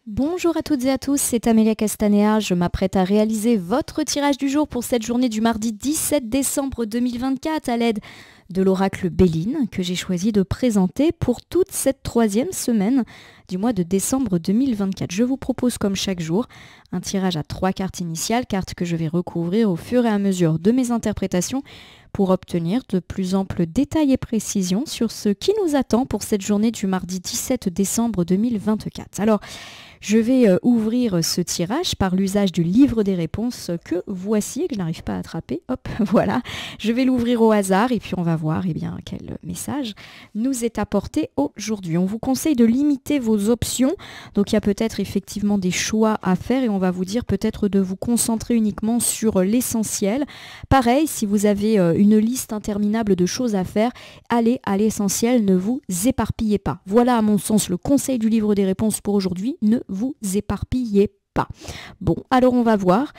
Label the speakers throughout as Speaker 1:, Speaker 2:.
Speaker 1: Bonjour à toutes et à tous, c'est Amélia Castanea. Je m'apprête à réaliser votre tirage du jour pour cette journée du mardi 17 décembre 2024 à l'aide de l'oracle Béline que j'ai choisi de présenter pour toute cette troisième semaine du mois de décembre 2024. Je vous propose comme chaque jour un tirage à 3 cartes initiales, cartes que je vais recouvrir au fur et à mesure de mes interprétations pour obtenir de plus amples détails et précisions sur ce qui nous attend pour cette journée du mardi 17 décembre 2024. Alors, je vais ouvrir ce tirage par l'usage du livre des réponses que voici et que je n'arrive pas à attraper. Hop, voilà. Je vais l'ouvrir au hasard et puis on va voir quel message nous est apporté aujourd'hui. On vous conseille de limiter vos options. Donc il y a peut-être effectivement des choix à faire et on va vous dire peut-être de vous concentrer uniquement sur l'essentiel. Pareil, si vous avez une liste interminable de choses à faire, allez à l'essentiel, ne vous éparpillez pas. Voilà à mon sens le conseil du livre des réponses pour aujourd'hui. Ne vous éparpillez pas. Bon, alors on va voir.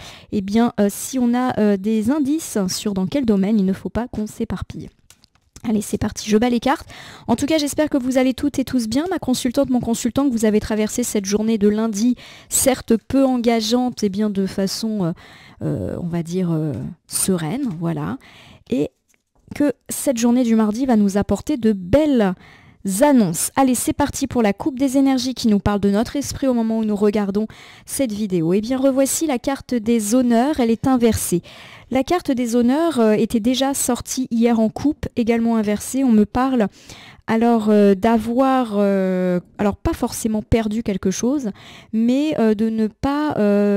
Speaker 1: Si on a des indices sur dans quel domaine, il ne faut pas qu'on s'éparpille. Allez, c'est parti, je bats les cartes. En tout cas, j'espère que vous allez toutes et tous bien. Ma consultante, mon consultant, que vous avez traversé cette journée de lundi, certes peu engageante, de façon, on va dire, sereine, voilà. Et que cette journée du mardi va nous apporter de belles annonces. Allez, c'est parti pour la coupe des énergies qui nous parle de notre esprit au moment où nous regardons cette vidéo. Revoici la carte des honneurs, elle est inversée. La carte des honneurs était déjà sortie hier en coupe, également inversée. On me parle alors d'avoir, pas forcément perdu quelque chose, mais de ne pas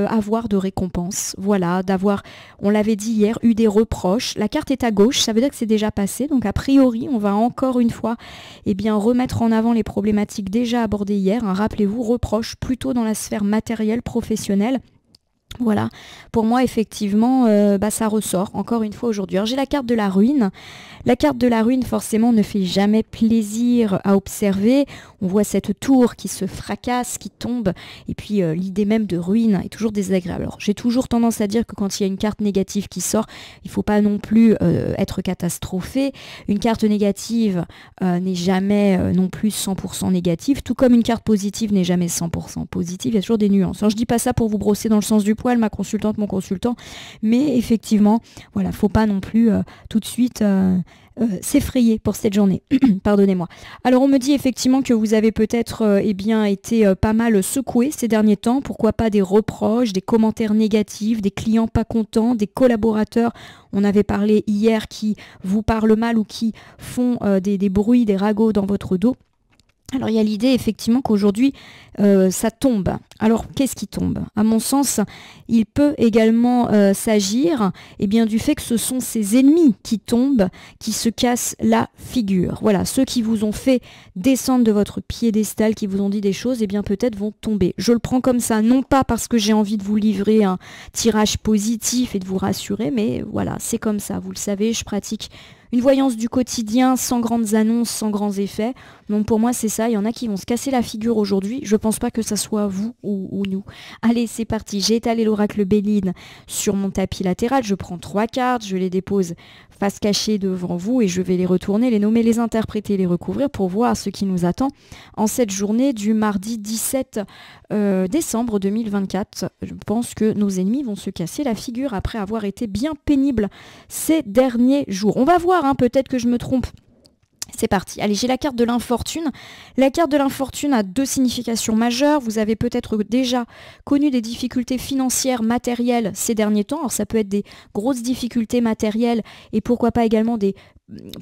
Speaker 1: avoir de récompense. Voilà, d'avoir, on l'avait dit hier, eu des reproches. La carte est à gauche, ça veut dire que c'est déjà passé. Donc a priori, on va encore une fois remettre en avant les problématiques déjà abordées hier. Rappelez-vous, reproches plutôt dans la sphère matérielle, professionnelle. Voilà, pour moi effectivement ça ressort encore une fois aujourd'hui. Alors j'ai la carte de la ruine. La carte de la ruine forcément ne fait jamais plaisir à observer. On voit cette tour qui se fracasse, qui tombe et puis l'idée même de ruine est toujours désagréable. Alors j'ai toujours tendance à dire que quand il y a une carte négative qui sort, il ne faut pas non plus être catastrophé. Une carte négative n'est jamais non plus 100% négative, tout comme une carte positive n'est jamais 100% positive. Il y a toujours des nuances. Alors je dis pas ça pour vous brosser dans le sens du poil, ma consultante, mon consultant, mais effectivement, voilà, faut pas non plus tout de suite s'effrayer pour cette journée. Pardonnez-moi. Alors on me dit effectivement que vous avez peut-être été pas mal secoué ces derniers temps. Pourquoi pas des reproches, des commentaires négatifs, des clients pas contents, des collaborateurs. On avait parlé hier qui vous parlent mal ou qui font des bruits, des ragots dans votre dos. Alors il y a l'idée effectivement qu'aujourd'hui ça tombe. Alors qu'est-ce qui tombe? À mon sens, il peut également s'agir du fait que ce sont ces ennemis qui tombent, qui se cassent la figure. Voilà, ceux qui vous ont fait descendre de votre piédestal, qui vous ont dit des choses, peut-être vont tomber. Je le prends comme ça, non pas parce que j'ai envie de vous livrer un tirage positif et de vous rassurer, mais voilà, c'est comme ça. Vous le savez, je pratique une voyance du quotidien sans grandes annonces, sans grands effets. Donc pour moi c'est ça, il y en a qui vont se casser la figure aujourd'hui. Je pense pas que ça soit vous ou nous. Allez, c'est parti, j'ai étalé l'oracle Béline sur mon tapis latéral. Je prends 3 cartes, je les dépose face cachée devant vous et je vais les retourner, les nommer, les interpréter, les recouvrir pour voir ce qui nous attend en cette journée du mardi 17 décembre 2024. Je pense que nos ennemis vont se casser la figure après avoir été bien pénibles ces derniers jours. On va voir, peut-être que je me trompe. C'est parti. Allez, j'ai la carte de l'infortune. La carte de l'infortune a 2 significations majeures. Vous avez peut-être déjà connu des difficultés financières, matérielles ces derniers temps. Alors ça peut être des grosses difficultés matérielles et pourquoi pas également des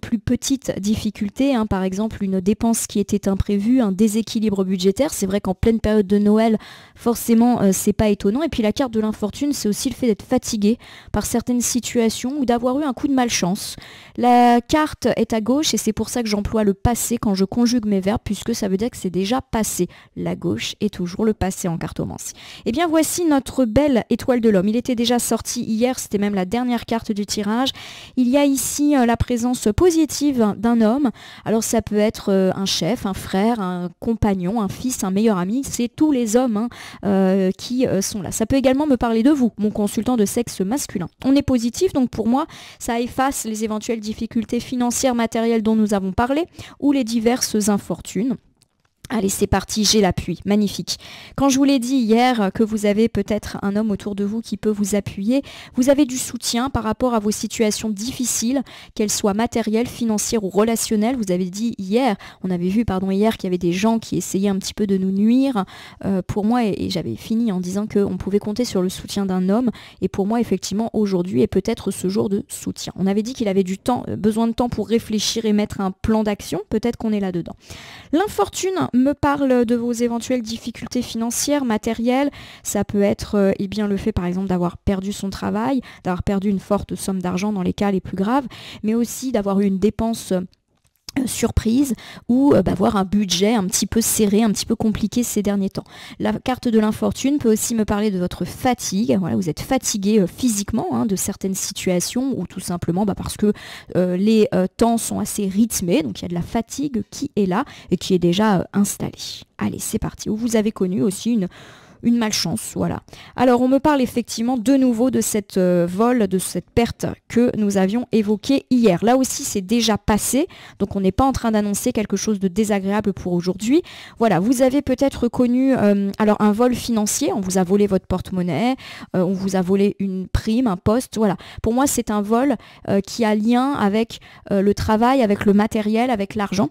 Speaker 1: plus petites difficultés, par exemple une dépense qui était imprévue, un déséquilibre budgétaire. C'est vrai qu'en pleine période de Noël, forcément, c'est pas étonnant. Et puis la carte de l'infortune, c'est aussi le fait d'être fatigué par certaines situations ou d'avoir eu un coup de malchance. La carte est à gauche et c'est pour ça que j'emploie le passé quand je conjugue mes verbes, puisque ça veut dire que c'est déjà passé. La gauche est toujours le passé en cartomancie. Et bien voici notre belle étoile de l'homme. Il était déjà sorti hier, c'était même la dernière carte du tirage. Il y a ici la présence positive d'un homme. Alors ça peut être un chef, un frère, un compagnon, un fils, un meilleur ami. C'est tous les hommes qui sont là. Ça peut également me parler de vous, mon consultant de sexe masculin. On est positif, donc pour moi, ça efface les éventuelles difficultés financières, matérielles dont nous avons parlé ou les diverses infortunes. Allez, c'est parti, j'ai l'appui, magnifique. Quand je vous l'ai dit hier que vous avez peut-être un homme autour de vous qui peut vous appuyer, vous avez du soutien par rapport à vos situations difficiles, qu'elles soient matérielles, financières ou relationnelles. Vous avez dit hier, on avait vu hier qu'il y avait des gens qui essayaient un petit peu de nous nuire pour moi et j'avais fini en disant qu'on pouvait compter sur le soutien d'un homme et pour moi effectivement aujourd'hui est peut-être ce jour de soutien. On avait dit qu'il avait du temps, besoin de temps pour réfléchir et mettre un plan d'action, peut-être qu'on est là-dedans. L'infortune me parle de vos éventuelles difficultés financières, matérielles. Ça peut être le fait par exemple d'avoir perdu son travail, d'avoir perdu une forte somme d'argent dans les cas les plus graves, mais aussi d'avoir eu une dépense surprise ou avoir un budget un petit peu serré, un petit peu compliqué ces derniers temps. La carte de l'infortune peut aussi me parler de votre fatigue. Voilà, vous êtes fatigué physiquement de certaines situations ou tout simplement parce que les temps sont assez rythmés, donc il y a de la fatigue qui est là et qui est déjà installée. Allez, c'est parti. Ou vous avez connu aussi une malchance, voilà. Alors on me parle effectivement de nouveau de cette vol, de cette perte que nous avions évoquée hier. Là aussi c'est déjà passé, donc on n'est pas en train d'annoncer quelque chose de désagréable pour aujourd'hui. Voilà, vous avez peut-être connu alors un vol financier, on vous a volé votre porte-monnaie, on vous a volé une prime, un poste, voilà. Pour moi c'est un vol qui a lien avec le travail, avec le matériel, avec l'argent.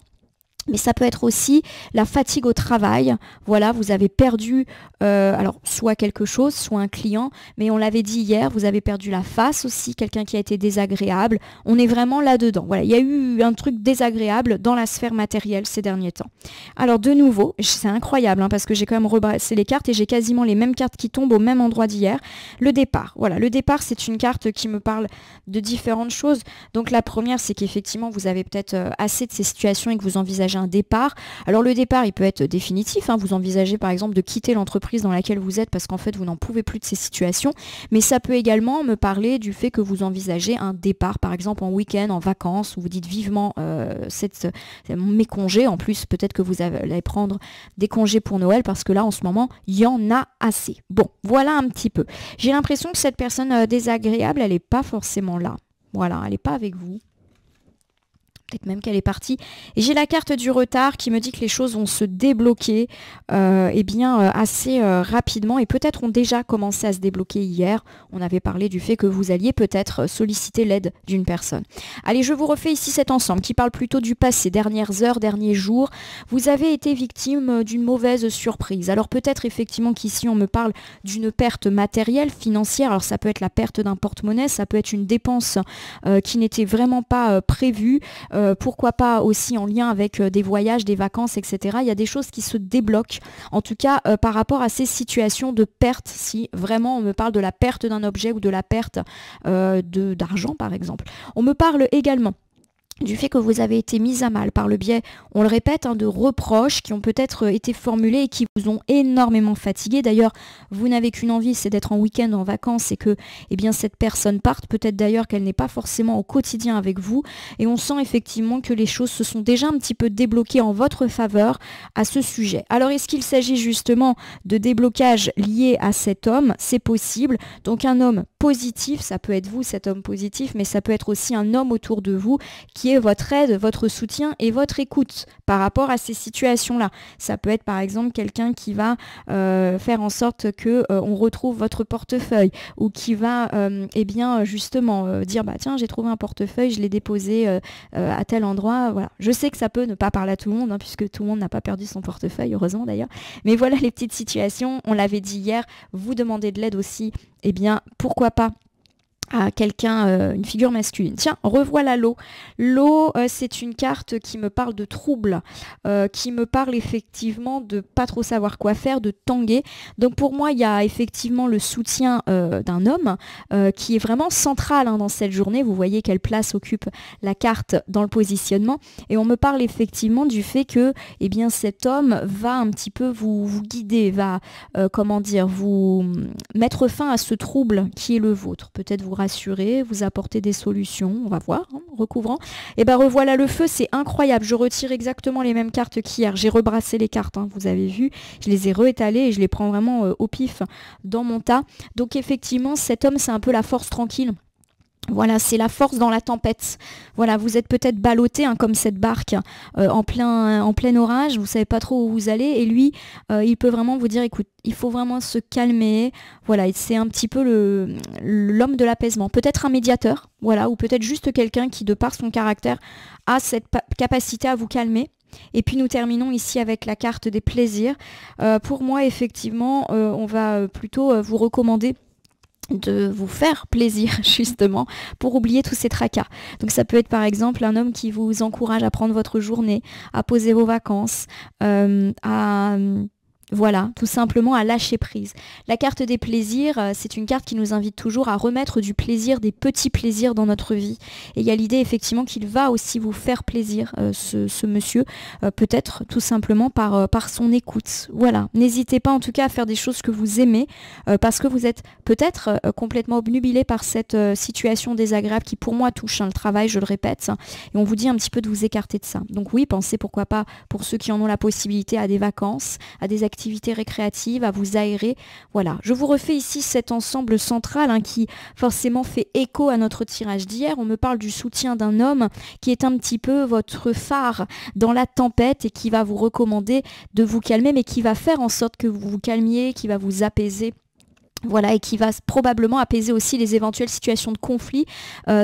Speaker 1: Mais ça peut être aussi la fatigue au travail. Voilà, vous avez perdu alors soit quelque chose, soit un client, mais on l'avait dit hier, vous avez perdu la face aussi, quelqu'un qui a été désagréable. On est vraiment là-dedans. Voilà, il y a eu un truc désagréable dans la sphère matérielle ces derniers temps. Alors de nouveau, c'est incroyable parce que j'ai quand même rebrassé les cartes et j'ai quasiment les mêmes cartes qui tombent au même endroit d'hier. Le départ. Voilà, le départ, c'est une carte qui me parle de différentes choses. Donc la première, c'est qu'effectivement, vous avez peut-être assez de ces situations et que vous envisagez un départ. Alors le départ, il peut être définitif. Vous envisagez par exemple de quitter l'entreprise dans laquelle vous êtes parce qu'en fait, vous n'en pouvez plus de ces situations. Mais ça peut également me parler du fait que vous envisagez un départ, par exemple en week-end, en vacances, où vous dites vivement mes congés. En plus, peut-être que vous allez prendre des congés pour Noël parce que là, en ce moment, il y en a assez. Bon, voilà un petit peu. J'ai l'impression que cette personne désagréable, elle n'est pas forcément là. Voilà, elle n'est pas avec vous. Peut-être même qu'elle est partie. Et j'ai la carte du retard qui me dit que les choses vont se débloquer assez rapidement et peut-être ont déjà commencé à se débloquer hier. On avait parlé du fait que vous alliez peut-être solliciter l'aide d'une personne. Allez, je vous refais ici cet ensemble qui parle plutôt du passé, dernières heures, derniers jours. Vous avez été victime d'une mauvaise surprise. Alors peut-être effectivement qu'ici on me parle d'une perte matérielle, financière. Alors ça peut être la perte d'un porte-monnaie, ça peut être une dépense qui n'était vraiment pas prévue. Pourquoi pas aussi en lien avec des voyages, des vacances, etc. Il y a des choses qui se débloquent. En tout cas, par rapport à ces situations de perte, si vraiment on me parle de la perte d'un objet ou de la perte d'argent, par exemple. On me parle également du fait que vous avez été mis à mal par le biais, on le répète, de reproches qui ont peut-être été formulés et qui vous ont énormément fatigué. D'ailleurs, vous n'avez qu'une envie, c'est d'être en week-end, en vacances et que cette personne parte. Peut-être d'ailleurs qu'elle n'est pas forcément au quotidien avec vous. Et on sent effectivement que les choses se sont déjà un petit peu débloquées en votre faveur à ce sujet. Alors, est-ce qu'il s'agit justement de déblocage lié à cet homme? C'est possible. Donc, un homme positif, ça peut être vous, cet homme positif, mais ça peut être aussi un homme autour de vous qui est votre aide, votre soutien et votre écoute par rapport à ces situations-là. Ça peut être par exemple quelqu'un qui va faire en sorte que on retrouve votre portefeuille ou qui va justement dire tiens, j'ai trouvé un portefeuille, je l'ai déposé à tel endroit. Voilà. Je sais que ça peut ne pas parler à tout le monde puisque tout le monde n'a pas perdu son portefeuille, heureusement d'ailleurs. Mais voilà les petites situations, on l'avait dit hier, vous demandez de l'aide aussi, pourquoi pas à quelqu'un, une figure masculine. Tiens, revoilà l'eau. L'eau, c'est une carte qui me parle de trouble, qui me parle effectivement de pas trop savoir quoi faire, de tanguer. Donc pour moi, il y a effectivement le soutien d'un homme qui est vraiment central dans cette journée. Vous voyez quelle place occupe la carte dans le positionnement. Et on me parle effectivement du fait que cet homme va un petit peu vous guider, va vous mettre fin à ce trouble qui est le vôtre. Peut-être vous rassurer, vous apporter des solutions, on va voir, recouvrant. Et revoilà le feu, c'est incroyable. Je retire exactement les mêmes cartes qu'hier. J'ai rebrassé les cartes, vous avez vu. Je les ai réétalées et je les prends vraiment au pif dans mon tas. Donc effectivement, cet homme, c'est un peu la force tranquille. Voilà, c'est la force dans la tempête. Voilà, vous êtes peut-être ballotté hein, comme cette barque en plein orage, vous savez pas trop où vous allez et lui, il peut vraiment vous dire écoute, il faut vraiment se calmer. Voilà, c'est un petit peu l'homme de l'apaisement. Peut-être un médiateur, voilà, ou peut-être juste quelqu'un qui, de par son caractère, a cette capacité à vous calmer. Et puis nous terminons ici avec la carte des plaisirs. Pour moi, effectivement, on va plutôt vous recommander de vous faire plaisir justement pour oublier tous ces tracas. Donc ça peut être par exemple un homme qui vous encourage à prendre votre journée, à poser vos vacances, voilà, tout simplement à lâcher prise. La carte des plaisirs, c'est une carte qui nous invite toujours à remettre du plaisir, des petits plaisirs dans notre vie. Et il y a l'idée effectivement qu'il va aussi vous faire plaisir, ce monsieur, peut-être tout simplement par son écoute. Voilà, n'hésitez pas en tout cas à faire des choses que vous aimez, parce que vous êtes peut-être complètement obnubilé par cette situation désagréable qui pour moi touche le travail, je le répète, et on vous dit un petit peu de vous écarter de ça. Donc oui, pensez pourquoi pas, pour ceux qui en ont la possibilité, à des vacances, à des activités récréatives, à vous aérer. Voilà, je vous refais ici cet ensemble central hein, qui forcément fait écho à notre tirage d'hier. On me parle du soutien d'un homme qui est un petit peu votre phare dans la tempête et qui va vous recommander de vous calmer, mais qui va faire en sorte que vous vous calmiez, qui va vous apaiser. Voilà, et qui va probablement apaiser aussi les éventuelles situations de conflit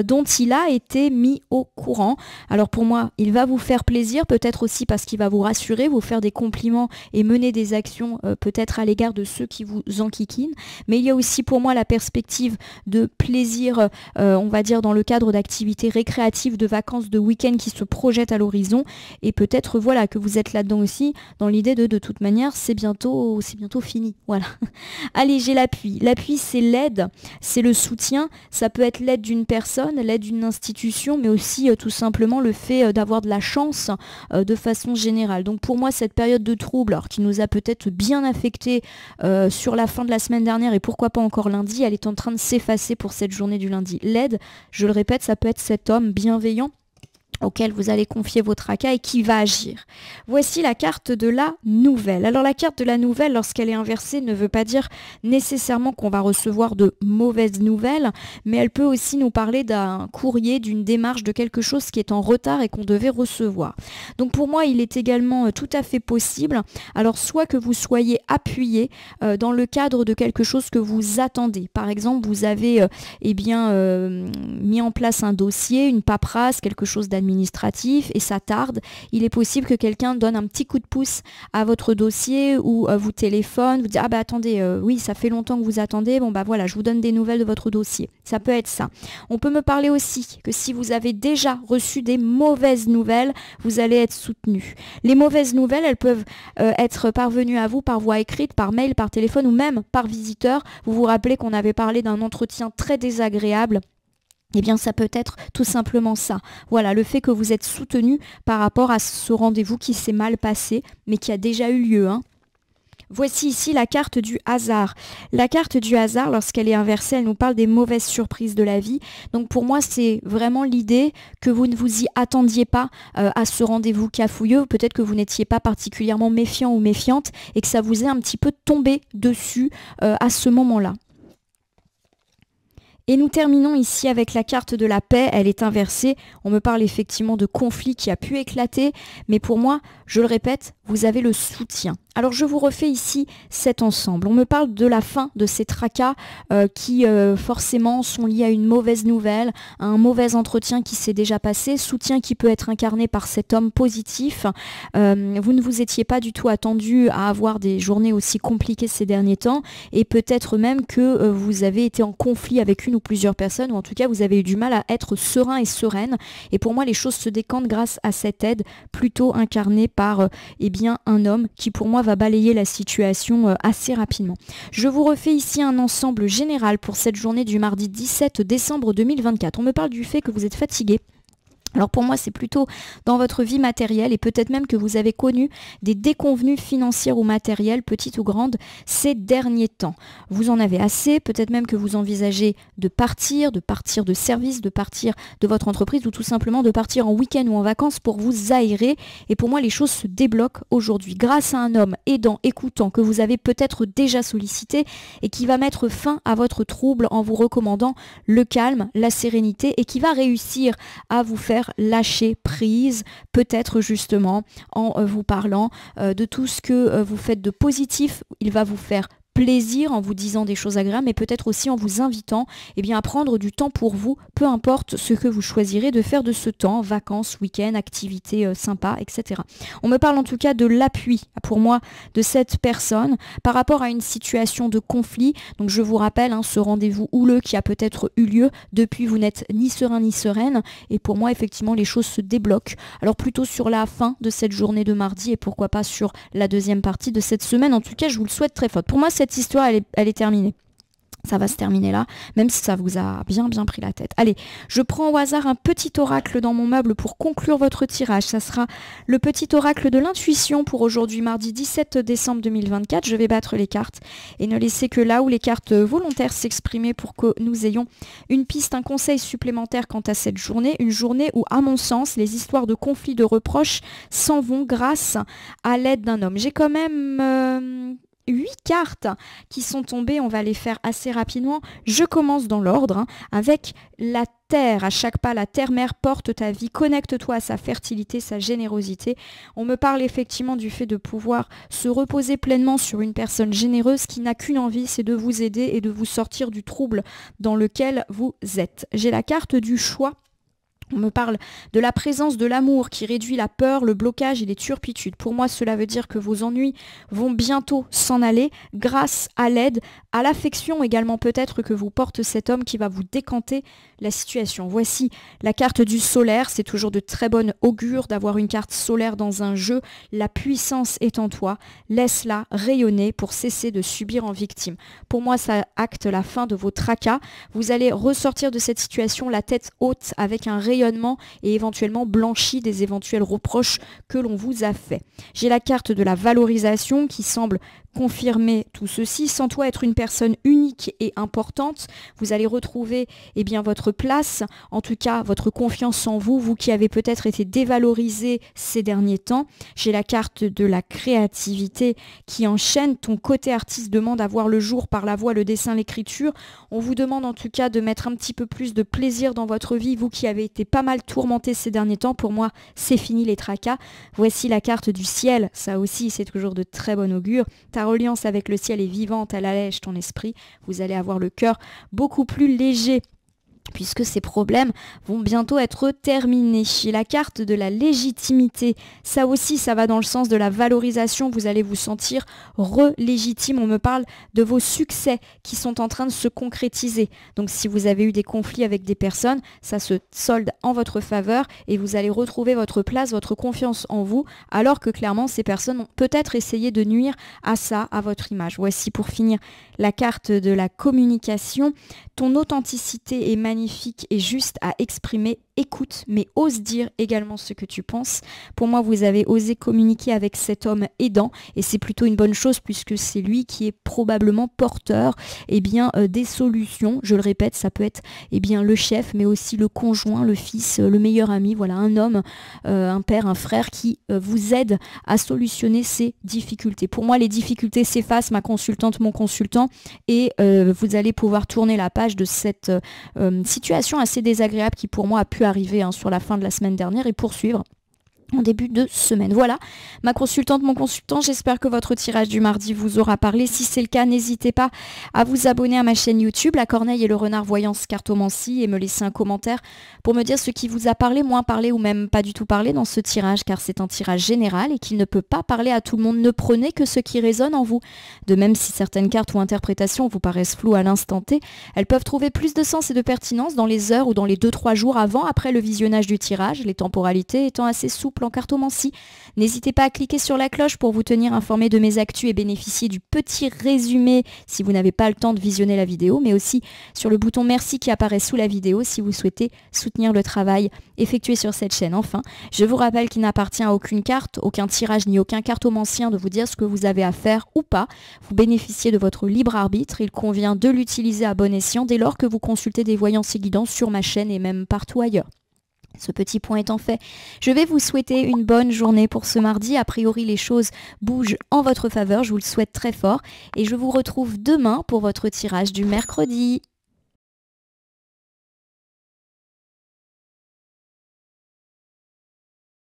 Speaker 1: dont il a été mis au courant. Alors pour moi, il va vous faire plaisir, peut-être aussi parce qu'il va vous rassurer, vous faire des compliments et mener des actions peut-être à l'égard de ceux qui vous enquiquinent. Mais il y a aussi pour moi la perspective de plaisir, on va dire dans le cadre d'activités récréatives, de vacances, de week-end qui se projettent à l'horizon. Et peut-être voilà que vous êtes là-dedans aussi, dans l'idée de toute manière, c'est bientôt fini. Voilà. Allez, j'ai l'appui. L'appui, c'est l'aide, c'est le soutien. Ça peut être l'aide d'une personne, l'aide d'une institution, mais aussi tout simplement le fait d'avoir de la chance de façon générale. Donc pour moi, cette période de trouble, alors qui nous a peut-être bien affecté sur la fin de la semaine dernière et pourquoi pas encore lundi, elle est en train de s'effacer pour cette journée du lundi. L'aide, je le répète, ça peut être cet homme bienveillant auquel vous allez confier vos tracas et qui va agir. Voici la carte de la nouvelle. Alors la carte de la nouvelle, lorsqu'elle est inversée, ne veut pas dire nécessairement qu'on va recevoir de mauvaises nouvelles, mais elle peut aussi nous parler d'un courrier, d'une démarche, de quelque chose qui est en retard et qu'on devait recevoir. Donc pour moi, il est également tout à fait possible, alors soit que vous soyez appuyé dans le cadre de quelque chose que vous attendez. Par exemple, vous avez mis en place un dossier, une paperasse, quelque chose d'administratif, et ça tarde. Il est possible que quelqu'un donne un petit coup de pouce à votre dossier ou vous téléphone, vous dit ah bah attendez, oui ça fait longtemps que vous attendez, bon bah voilà je vous donne des nouvelles de votre dossier. Ça peut être ça. On peut me parler aussi que si vous avez déjà reçu des mauvaises nouvelles, vous allez être soutenu. Les mauvaises nouvelles, elles peuvent être parvenues à vous par voie écrite, par mail, par téléphone ou même par visiteur. Vous vous rappelez qu'on avait parlé d'un entretien très désagréable. Eh bien, ça peut être tout simplement ça. Voilà, le fait que vous êtes soutenu par rapport à ce rendez-vous qui s'est mal passé, mais qui a déjà eu lieu, hein. Voici ici la carte du hasard. La carte du hasard, lorsqu'elle est inversée, elle nous parle des mauvaises surprises de la vie. Donc pour moi, c'est vraiment l'idée que vous ne vous y attendiez pas à ce rendez-vous cafouilleux. Peut-être que vous n'étiez pas particulièrement méfiant ou méfiante et que ça vous est un petit peu tombé dessus à ce moment-là. Et nous terminons ici avec la carte de la paix, elle est inversée. On me parle effectivement de conflit qui a pu éclater, mais pour moi, je le répète, vous avez le soutien. Alors je vous refais ici cet ensemble. On me parle de la fin de ces tracas qui forcément sont liés à une mauvaise nouvelle, à un mauvais entretien qui s'est déjà passé, soutien qui peut être incarné par cet homme positif. Vous ne vous étiez pas du tout attendu à avoir des journées aussi compliquées ces derniers temps et peut-être même que vous avez été en conflit avec une ou plusieurs personnes ou en tout cas vous avez eu du mal à être serein et sereine. Et pour moi les choses se décantent grâce à cette aide plutôt incarnée par un homme qui pour moi va balayer la situation assez rapidement. Je vous refais ici un ensemble général pour cette journée du mardi 17 décembre 2024. On me parle du fait que vous êtes fatigué, Alors pour moi, c'est plutôt dans votre vie matérielle et peut-être même que vous avez connu des déconvenues financières ou matérielles, petites ou grandes, ces derniers temps. Vous en avez assez, peut-être même que vous envisagez de partir de service, de partir de votre entreprise ou tout simplement de partir en week-end ou en vacances pour vous aérer. Et pour moi, les choses se débloquent aujourd'hui grâce à un homme aidant, écoutant, que vous avez peut-être déjà sollicité et qui va mettre fin à votre trouble en vous recommandant le calme, la sérénité et qui va réussir à vous faire lâcher prise, peut-être justement en vous parlant de tout ce que vous faites de positif. Il va vous faire plaisir en vous disant des choses agréables, mais peut-être aussi en vous invitant à prendre du temps pour vous, peu importe ce que vous choisirez de faire de ce temps, vacances, week-end, activités sympas, etc. On me parle en tout cas de l'appui, pour moi, de cette personne par rapport à une situation de conflit. Donc je vous rappelle, ce rendez-vous houleux qui a peut-être eu lieu, depuis vous n'êtes ni serein ni sereine, et pour moi, effectivement, les choses se débloquent. Alors plutôt sur la fin de cette journée de mardi, et pourquoi pas sur la deuxième partie de cette semaine. En tout cas, je vous le souhaite très fort. Pour moi, cette histoire, elle est terminée. Ça va se terminer là, même si ça vous a bien pris la tête. Allez, je prends au hasard un petit oracle dans mon meuble pour conclure votre tirage. Ça sera le petit oracle de l'intuition pour aujourd'hui, mardi 17 décembre 2024. Je vais battre les cartes et ne laisser que là où les cartes volontaires s'exprimer pour que nous ayons une piste, un conseil supplémentaire quant à cette journée. Une journée où, à mon sens, les histoires de conflits, de reproches s'en vont grâce à l'aide d'un homme. J'ai quand même 8 cartes qui sont tombées, on va les faire assez rapidement. Je commence dans l'ordre avec la terre. À chaque pas, la terre-mère porte ta vie, connecte-toi à sa fertilité, sa générosité. On me parle effectivement du fait de pouvoir se reposer pleinement sur une personne généreuse qui n'a qu'une envie, c'est de vous aider et de vous sortir du trouble dans lequel vous êtes. J'ai la carte du choix. On me parle de la présence de l'amour qui réduit la peur, le blocage et les turpitudes. Pour moi, cela veut dire que vos ennuis vont bientôt s'en aller grâce à l'aide, à l'affection également peut-être que vous porte cet homme qui va vous décanter la situation. Voici la carte du solaire. C'est toujours de très bonne augure d'avoir une carte solaire dans un jeu. La puissance est en toi. Laisse-la rayonner pour cesser de subir en victime. Pour moi, ça acte la fin de vos tracas. Vous allez ressortir de cette situation la tête haute avec un rayonnement et éventuellement blanchi des éventuels reproches que l'on vous a fait. J'ai la carte de la valorisation qui semble confirmer tout ceci. Sans toi être une personne unique et importante, vous allez retrouver votre place, en tout cas votre confiance en vous, vous qui avez peut-être été dévalorisé ces derniers temps. J'ai la carte de la créativité qui enchaîne. Ton côté artiste demande à voir le jour par la voix, le dessin, l'écriture. On vous demande en tout cas de mettre un petit peu plus de plaisir dans votre vie, vous qui avez été pas mal tourmenté ces derniers temps. Pour moi, c'est fini les tracas. Voici la carte du ciel. Ça aussi, c'est toujours de très bon augure. Ta reliance avec le ciel est vivante, elle allège ton esprit. Vous allez avoir le cœur beaucoup plus léger, puisque ces problèmes vont bientôt être terminés. La carte de la légitimité, ça aussi, ça va dans le sens de la valorisation. Vous allez vous sentir relégitime. On me parle de vos succès qui sont en train de se concrétiser. Donc si vous avez eu des conflits avec des personnes, ça se solde en votre faveur et vous allez retrouver votre place, votre confiance en vous, alors que clairement, ces personnes ont peut-être essayé de nuire à ça, à votre image. Voici pour finir la carte de la communication. Ton authenticité est magnifique et juste à exprimer. Écoute, mais ose dire également ce que tu penses. Pour moi, vous avez osé communiquer avec cet homme aidant et c'est plutôt une bonne chose puisque c'est lui qui est probablement porteur des solutions. Je le répète, ça peut être le chef, mais aussi le conjoint, le fils, le meilleur ami. Voilà, un homme, un père, un frère qui vous aide à solutionner ces difficultés. Pour moi, les difficultés s'effacent, ma consultante, mon consultant, et vous allez pouvoir tourner la page de cette situation assez désagréable qui pour moi a pu arriver sur la fin de la semaine dernière et poursuivre en début de semaine. Voilà, ma consultante, mon consultant, j'espère que votre tirage du mardi vous aura parlé. Si c'est le cas, n'hésitez pas à vous abonner à ma chaîne YouTube, La Corneille et le Renard Voyance Cartomancie, et me laisser un commentaire pour me dire ce qui vous a parlé, moins parlé ou même pas du tout parlé dans ce tirage, car c'est un tirage général et qu'il ne peut pas parler à tout le monde. Ne prenez que ce qui résonne en vous. De même, si certaines cartes ou interprétations vous paraissent floues à l'instant T, elles peuvent trouver plus de sens et de pertinence dans les heures ou dans les 2-3 jours avant, après le visionnage du tirage, les temporalités étant assez souples simple en cartomancie. N'hésitez pas à cliquer sur la cloche pour vous tenir informé de mes actus et bénéficier du petit résumé si vous n'avez pas le temps de visionner la vidéo, mais aussi sur le bouton merci qui apparaît sous la vidéo si vous souhaitez soutenir le travail effectué sur cette chaîne. Enfin, je vous rappelle qu'il n'appartient à aucune carte, aucun tirage ni aucun cartomancien de vous dire ce que vous avez à faire ou pas. Vous bénéficiez de votre libre arbitre, il convient de l'utiliser à bon escient dès lors que vous consultez des voyances et guidances sur ma chaîne et même partout ailleurs. Ce petit point étant fait, je vais vous souhaiter une bonne journée pour ce mardi. A priori, les choses bougent en votre faveur, je vous le souhaite très fort. Et je vous retrouve demain pour votre tirage du mercredi.